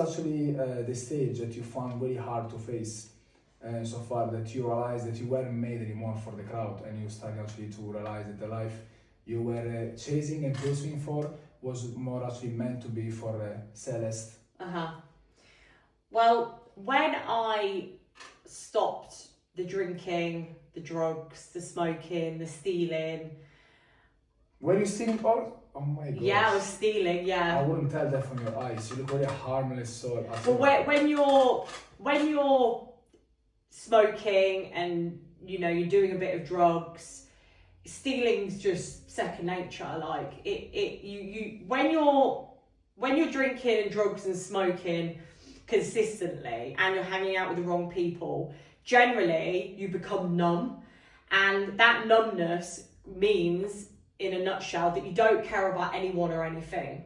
Actually, the stage that you found very hard to face so far, that you realized that you weren't made anymore for the crowd, and you started actually to realize that the life you were chasing and pursuing for was more actually meant to be for Celeste? Well, when I stopped the drinking, the drugs, the smoking, the stealing. Were you stealing all? Oh my god. Yeah, I was stealing, yeah. I wouldn't tell that from your eyes. You look very harmless soul. Well, when you're smoking and you're doing a bit of drugs, stealing's just second nature. Like you when you're drinking and drugs and smoking consistently and you're hanging out with the wrong people, generally you become numb, and that numbness means, in a nutshell, that you don't care about anyone or anything.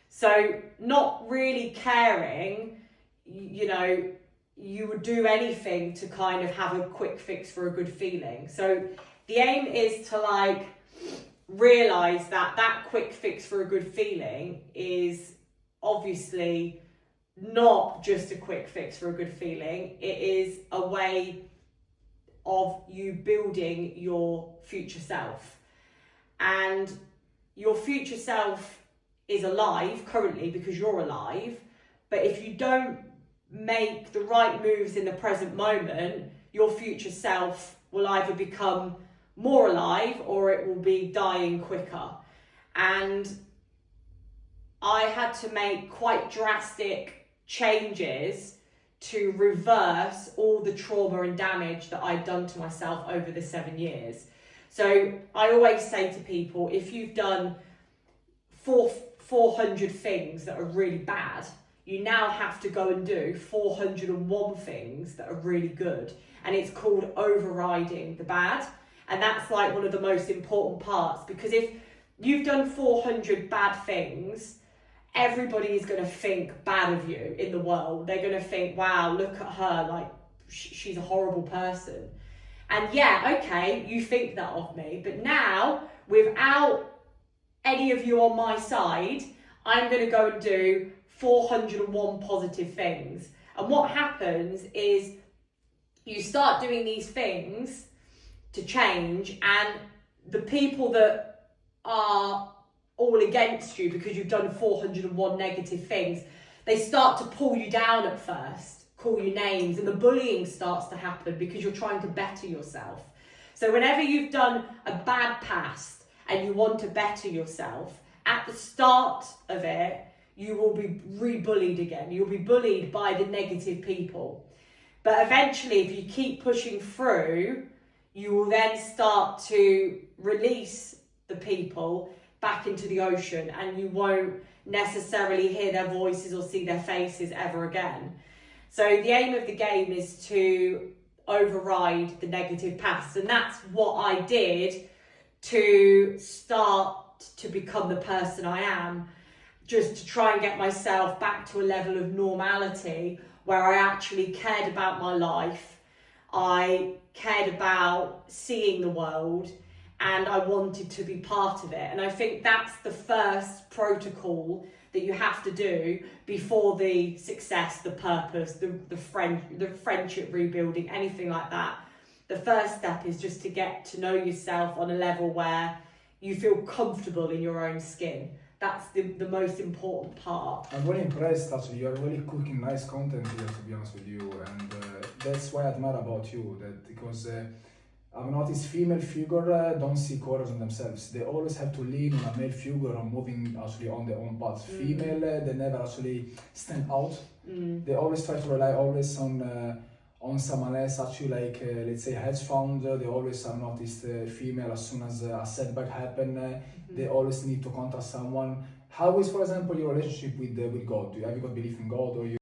So not really caring, you would do anything to kind of have a quick fix for a good feeling. So the aim is to realize that quick fix for a good feeling is obviously not just a quick fix for a good feeling. It is a way of you building your future self. And your future self is alive currently because you're alive. But if you don't make the right moves in the present moment, your future self will either become more alive or it will be dying quicker. And I had to make quite drastic changes to reverse all the trauma and damage that I'd done to myself over the 7 years. So I always say to people, if you've done 400 things that are really bad, you now have to go and do 401 things that are really good. And it's called overriding the bad. And that's one of the most important parts, because if you've done 400 bad things, everybody is going to think bad of you in the world. They're going to think, wow, look at her, she's a horrible person. And yeah, okay, you think that of me, but now, without any of you on my side, I'm going to go and do 401 positive things. And what happens is you start doing these things to change, and the people that are all against you because you've done 401 negative things, they start to pull you down at first, call you names, and the bullying starts to happen because you're trying to better yourself. So whenever you've done a bad past and you want to better yourself, at the start of it, you will be re-bullied again. You'll be bullied by the negative people. But eventually, if you keep pushing through, you will then start to release the people back into the ocean, and you won't necessarily hear their voices or see their faces ever again. So the aim of the game is to override the negative past. And that's what I did to start to become the person I am, just to try and get myself back to a level of normality where I actually cared about my life. I cared about seeing the world, and I wanted to be part of it. And I think that's the first protocol that you have to do before the success, the purpose, the friendship rebuilding, anything like that. The first step is just to get to know yourself on a level where you feel comfortable in your own skin. That's the most important part. I'm really impressed, actually. You're really cooking nice content here, to be honest with you. And that's why I admire about you, because I've noticed female figure don't see colors on themselves. They always have to lean on a male figure or moving actually on their own path. Female, they never actually stand out. They always try to rely always on someone else, actually, let's say hedge fund. They always have noticed female, as soon as a setback happen, they always need to contact someone. How is, for example, your relationship with God? Have you got belief in God, or you